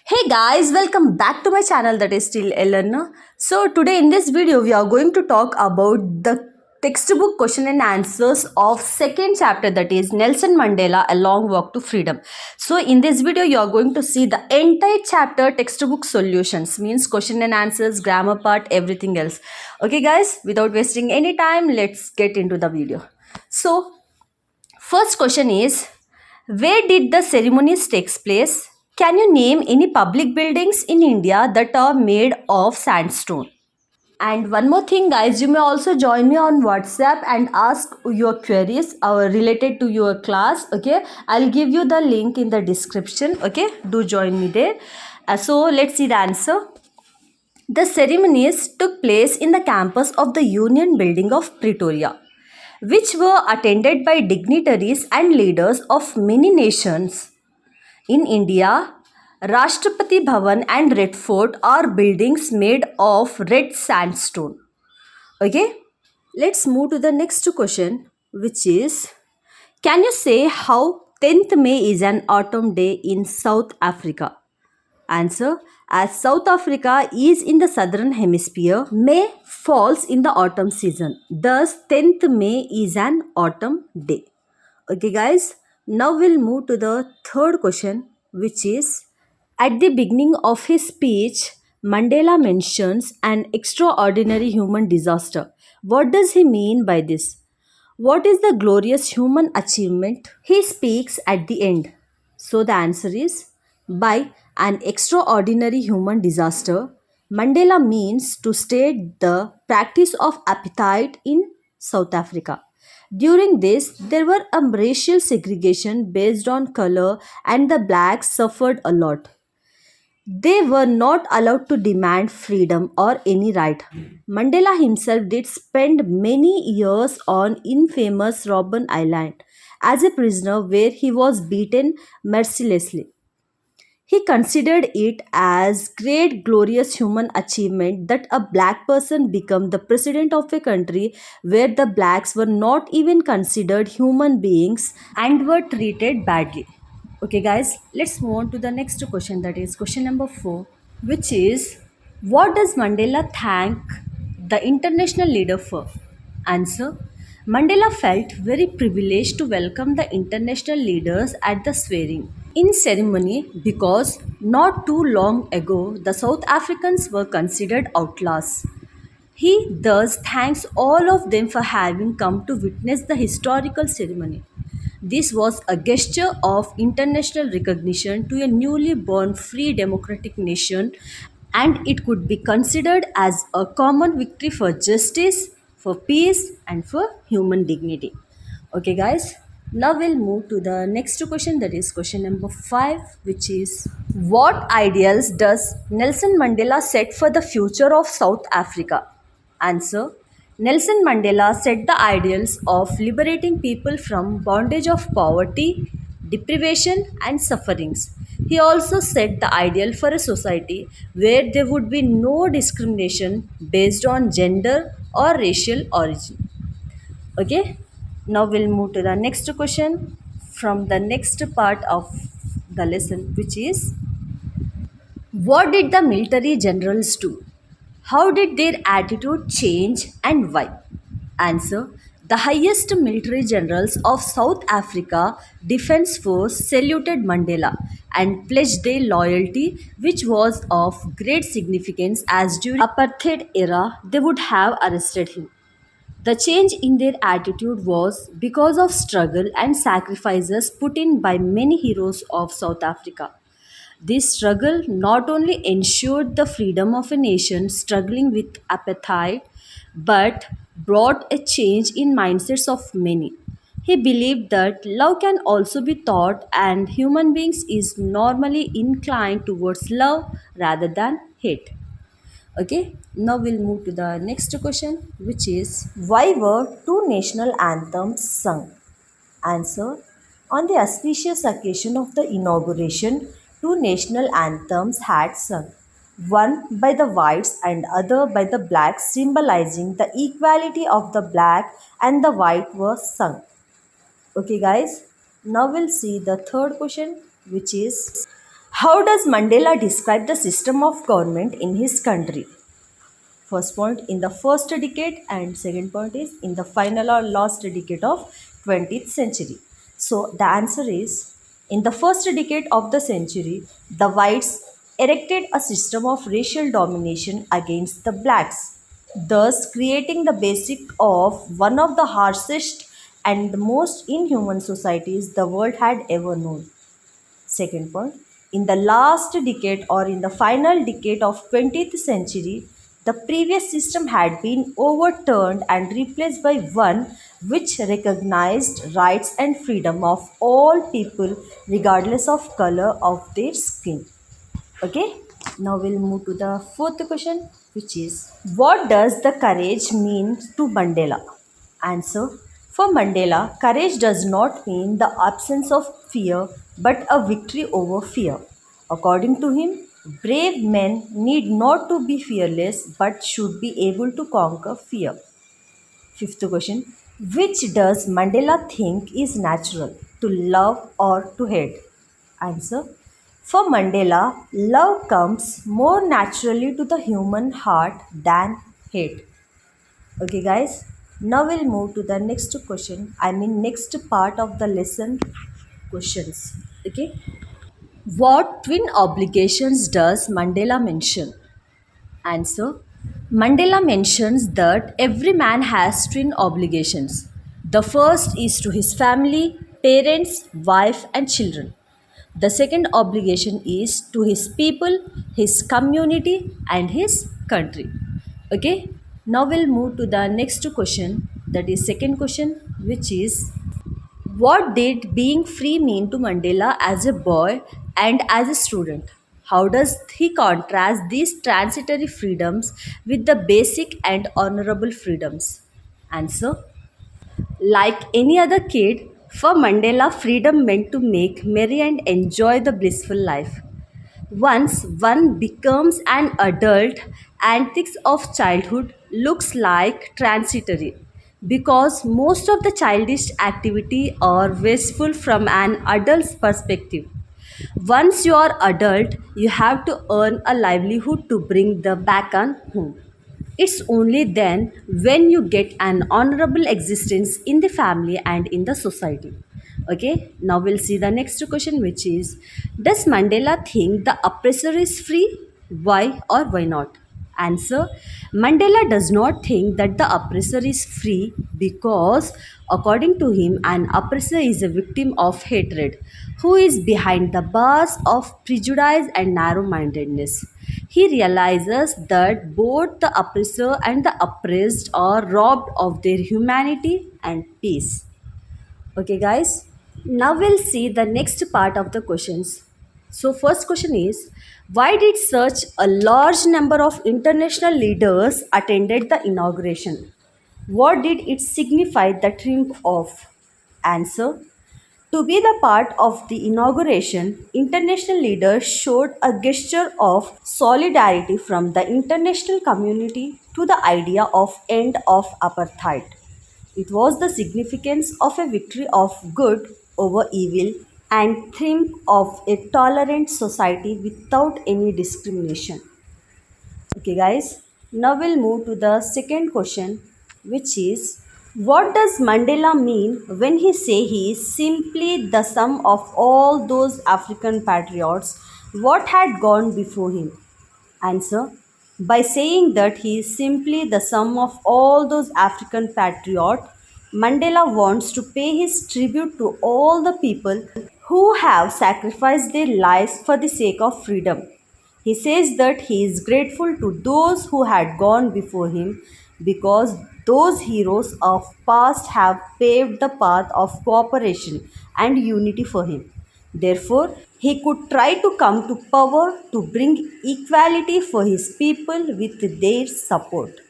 Hey guys, welcome back to my channel that is still Ellen. So today in this video we are going to talk about the textbook question and answers of second chapter, that is Nelson Mandela A Long Walk to Freedom. So in this video you are going to see the entire chapter textbook solutions, means question and answers, grammar part, everything else. Okay guys, without wasting any time, let's get into the video. So first question is, where did the ceremonies takes place? Can you name any public buildings in India that are made of sandstone? And one more thing, guys, you may also join me on WhatsApp and ask your queries related to your class. Okay, I'll give you the link in the description. Okay, do join me there. So let's see the answer. The ceremonies took place in the campus of the Union Building of Pretoria, which were attended by dignitaries and leaders of many nations. In India, Rashtrapati Bhavan and Red Fort are buildings made of red sandstone. Okay, let's move to the next question, which is, can you say how 10th May is an autumn day in South Africa? Answer, as South Africa is in the southern hemisphere, May falls in the autumn season. Thus, 10th May is an autumn day. Okay, guys, now we'll move to the third question, which is, at the beginning of his speech, Mandela mentions an extraordinary human disaster. What does he mean by this? What is the glorious human achievement he speaks at the end? So the answer is, by an extraordinary human disaster, Mandela means to state the practice of apartheid in South Africa. During this, there were a racial segregation based on color, and the blacks suffered a lot. They were not allowed to demand freedom or any right. Mandela himself did spend many years on infamous Robben Island as a prisoner where he was beaten mercilessly. He considered it as great glorious human achievement that a black person become the president of a country where the blacks were not even considered human beings and were treated badly. Okay guys, let's move on to the next question, that is question number 4, which is, what does Mandela thank the international leader for? Answer, Mandela felt very privileged to welcome the international leaders at the swearing in ceremony because not too long ago the South Africans were considered outlaws. He thus thanks all of them for having come to witness the historical ceremony. This was a gesture of international recognition to a newly born free democratic nation, and it could be considered as a common victory for justice, for peace, and for human dignity. Okay, guys, now we'll move to the next question, that is question number 5, which is, what ideals does Nelson Mandela set for the future of South Africa? Answer, Nelson Mandela set the ideals of liberating people from bondage of poverty, deprivation, and sufferings. He also set the ideal for a society where there would be no discrimination based on gender or racial origin. Okay, now we'll move to the next question from the next part of the lesson, which is, what did the military generals do? How did their attitude change and why? Answer, the highest military generals of South Africa Defence Force saluted Mandela and pledged their loyalty, which was of great significance as during apartheid era they would have arrested him. The change in their attitude was because of struggle and sacrifices put in by many heroes of South Africa. This struggle not only ensured the freedom of a nation struggling with apartheid, but brought a change in mindsets of many. He believed that love can also be taught, and human beings is normally inclined towards love rather than hate. Okay, now we'll move to the next question, which is, why were two national anthems sung? Answer, on the auspicious occasion of the inauguration, two national anthems had sung, one by the whites and other by the blacks, symbolizing the equality of the black and the white was sung. Okay, guys, now we'll see the third question, which is, How does Mandela describe the system of government in his country? First point, in the first decade, and second point is in the final or last decade of 20th century. So the answer is, in the first decade of the century, the whites erected a system of racial domination against the blacks, thus creating the basic of one of the harshest and the most inhuman societies the world had ever known. Second point, in the last decade or in the final decade of 20th century, the previous system had been overturned and replaced by one which recognized rights and freedom of all people regardless of color of their skin. Okay, now we'll move to the fourth question, which is, what does the courage mean to Mandela? Answer, for Mandela, courage does not mean the absence of fear but a victory over fear. According to him, brave men need not to be fearless but should be able to conquer fear. Fifth question, which does Mandela think is natural, to love or to hate? Answer, for Mandela, love comes more naturally to the human heart than hate. Okay, guys, now we'll move to the next question. Next part of the lesson questions. Okay, what twin obligations does Mandela mention? Answer, Mandela mentions that every man has twin obligations. The first is to his family, parents, wife, and children. The second obligation is to his people, his community, and his country. Okay, now we'll move to the next question, that is, second question, which is, what did being free mean to Mandela as a boy and as a student? How does he contrast these transitory freedoms with the basic and honorable freedoms? Answer, like any other kid, for Mandela, freedom meant to make merry and enjoy the blissful life. Once one becomes an adult, antics of childhood looks like transitory because most of the childish activity are wasteful from an adult's perspective. Once you are adult, you have to earn a livelihood to bring the back on home. It's only then when you get an honorable existence in the family and in the society. Okay, now we'll see the next question, which is, does Mandela think the oppressor is free? Why or why not? Answer, Mandela does not think that the oppressor is free because, according to him, an oppressor is a victim of hatred who is behind the bars of prejudice and narrow mindedness. He realizes that both the oppressor and the oppressed are robbed of their humanity and peace. Okay, guys, now we'll see the next part of the questions. So, first question is, why did such a large number of international leaders attended the inauguration? What did it signify the triumph of? Answer, to be the part of the inauguration, international leaders showed a gesture of solidarity from the international community to the idea of end of apartheid. It was the significance of a victory of good over evil and triumph of a tolerant society without any discrimination. Okay, guys, now we'll move to the second question, which is, what does Mandela mean when he say he is simply the sum of all those African patriots what had gone before him? Answer, by saying that he is simply the sum of all those African patriots, Mandela wants to pay his tribute to all the people who have sacrificed their lives for the sake of freedom. He says that he is grateful to those who had gone before him because those heroes of past have paved the path of cooperation and unity for him. Therefore, he could try to come to power to bring equality for his people with their support.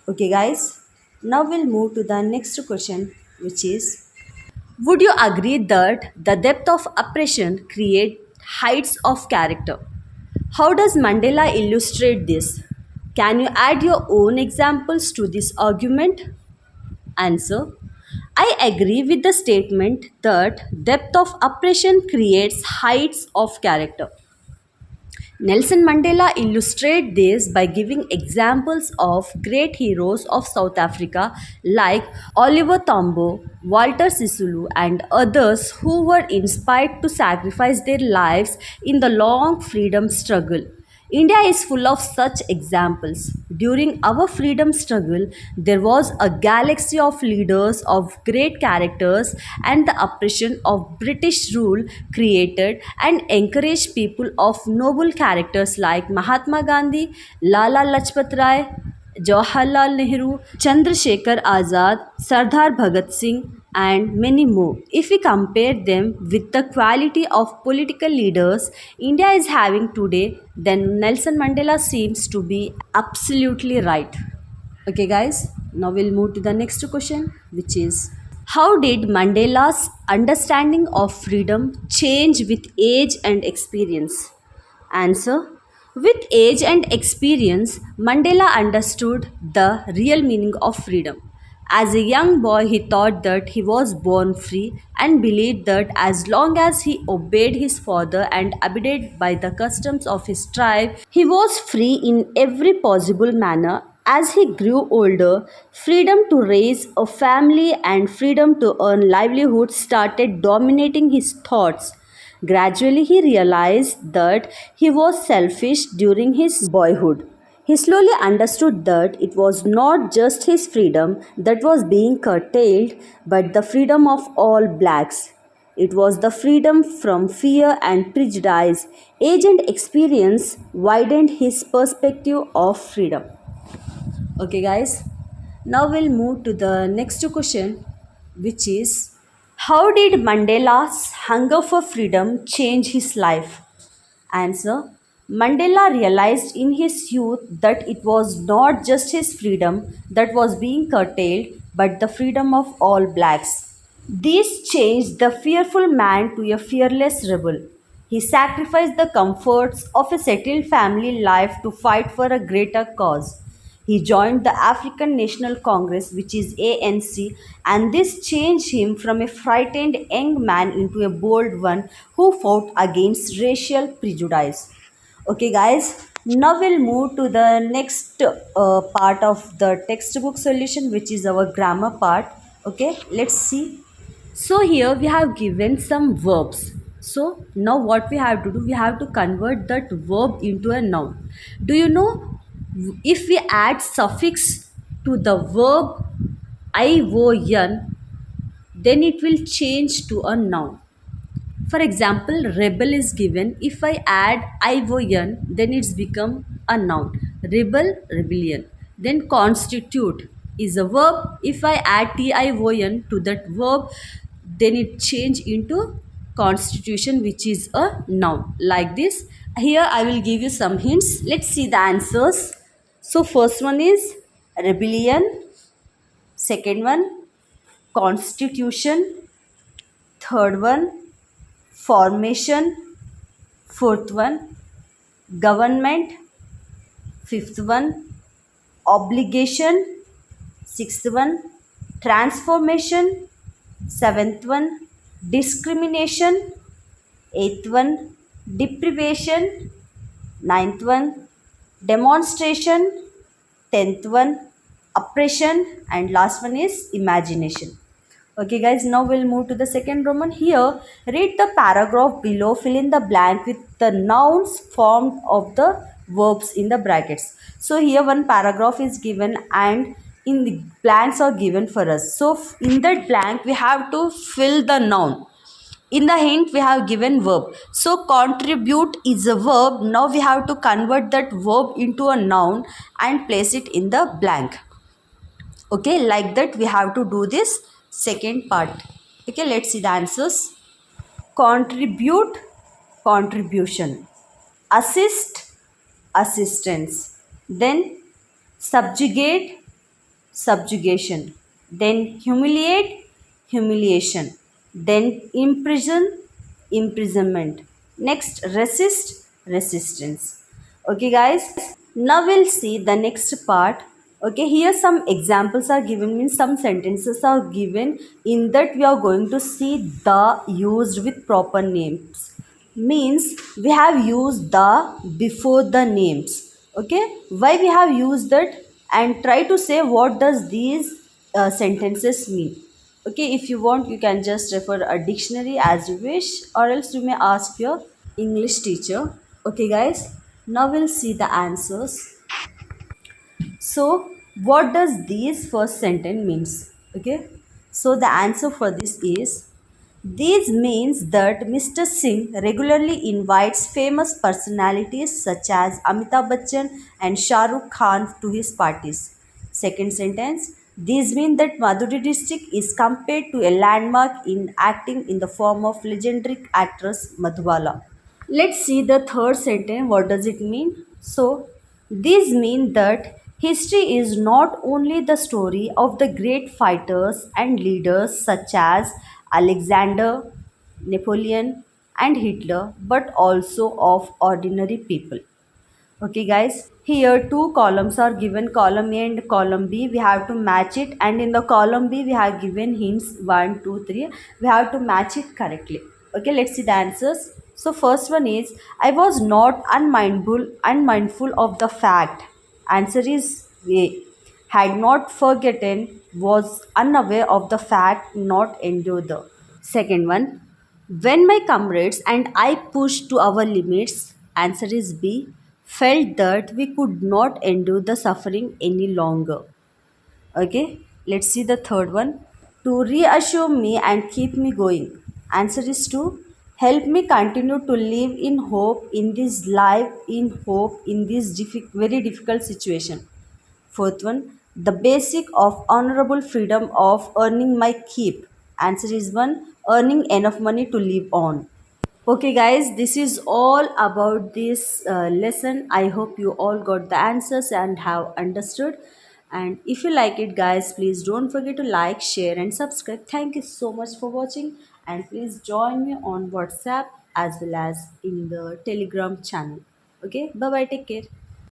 Okay, guys, now we'll move to the next question, which is, would you agree that the depth of oppression create heights of character? How does Mandela illustrate this? Can you add your own examples to this argument? Answer, I agree with the statement that depth of oppression creates heights of character. Nelson Mandela illustrated this by giving examples of great heroes of South Africa like Oliver Tambo, Walter Sisulu, and others who were inspired to sacrifice their lives in the long freedom struggle. India is full of such examples. During our freedom struggle, there was a galaxy of leaders of great characters, and the oppression of British rule created and encouraged people of noble characters like Mahatma Gandhi, Lala Lajpat Rai, Jawaharlal Nehru, Chandrasekhar Azad, Sardar Bhagat Singh, and many more. If we compare them with the quality of political leaders India is having today, then Nelson Mandela seems to be absolutely right. Okay, guys, now we'll move to the next question, which is how did Mandela's understanding of freedom change with age and experience? Answer. With age and experience, Mandela understood the real meaning of freedom. As a young boy, he thought that he was born free and believed that as long as he obeyed his father and abided by the customs of his tribe, he was free in every possible manner. As he grew older, freedom to raise a family and freedom to earn livelihood started dominating his thoughts. Gradually, he realized that he was selfish during his boyhood. He slowly understood that it was not just his freedom that was being curtailed, but the freedom of all blacks. It was the freedom from fear and prejudice. Age and experience widened his perspective of freedom. Okay, guys, now we'll move to the next question, which is how did Mandela's hunger for freedom change his life? Answer. Mandela realized in his youth that it was not just his freedom that was being curtailed, but the freedom of all blacks. This changed the fearful man to a fearless rebel. He sacrificed the comforts of a settled family life to fight for a greater cause. He joined the African National Congress, which is ANC, and this changed him from a frightened young man into a bold one who fought against racial prejudice. Okay, guys, now we'll move to the next part of the textbook solution, which is our grammar part. Okay, let's see. So here we have given some verbs. So now what we have to do, we have to convert that verb into a noun. Do you know if we add suffix to the verb ion, then it will change to a noun. For example, rebel is given. If I add ion, then it's become a noun. Rebel, rebellion. Then constitute is a verb. If I add tion to that verb, then it change into constitution, which is a noun. Like this. Here I will give you some hints. Let's see the answers. So first one is rebellion. Second one, constitution. Third one, formation. Fourth one, government. Fifth one, obligation. Sixth one, transformation. Seventh one, discrimination. Eighth one, deprivation. Ninth one, demonstration. Tenth one, oppression. And last one is imagination. Okay, guys, now we'll move to the second Roman. Here, read the paragraph below, fill in the blank with the nouns formed of the verbs in the brackets. So here one paragraph is given and in the blanks are given for us. So in that blank we have to fill the noun. In the hint we have given verb. So contribute is a verb. Now we have to convert that verb into a noun and place it in the blank. Okay, like that we have to do this second part. Okay, let's see the answers. Contribute, contribution. Assist, assistance. Then subjugate, subjugation. Then humiliate, humiliation. Then imprison, imprisonment. Next, resist, resistance. Okay, guys, now we'll see the next part. Okay, here some examples are given, means some sentences are given. In that we are going to see the used with proper names, means we have used the before the names. Okay, why we have used that, and try to say what does these sentences mean. Okay, if you want you can just refer a dictionary as you wish, or else you may ask your English teacher. Okay guys, now we'll see the answers. So, what does these first sentence means? Okay. So the answer for this is, these means that Mr. Singh regularly invites famous personalities such as Amitabh Bachchan and Shah Rukh Khan to his parties. Second sentence, these mean that Madhuri district is compared to a landmark in acting in the form of legendary actress Madhubala. Let's see the third sentence. What does it mean? So, these mean that history is not only the story of the great fighters and leaders such as Alexander, Napoleon, and Hitler, but also of ordinary people. Okay, guys, here two columns are given, column A and column B. We have to match it, and in the column B, we have given hints 1, 2, 3. We have to match it correctly. Okay, let's see the answers. So, first one is, I was not unmindful of the fact. Answer is A. Had not forgotten, was unaware of the fact, not endure the. Second one, when my comrades and I pushed to our limits, answer is B, felt that we could not endure the suffering any longer. Okay, let's see the third one. To reassure me and keep me going. Answer is 2. Help me continue to live in hope in this life, in hope in this very difficult situation. Fourth one, the basic of honorable freedom of earning my keep. Answer is 1, earning enough money to live on. Okay, guys, this is all about this lesson. I hope you all got the answers and have understood. And if you like it, guys, please don't forget to like, share, and subscribe. Thank you so much for watching. And please join me on WhatsApp as well as in the Telegram channel. Okay, bye bye, take care.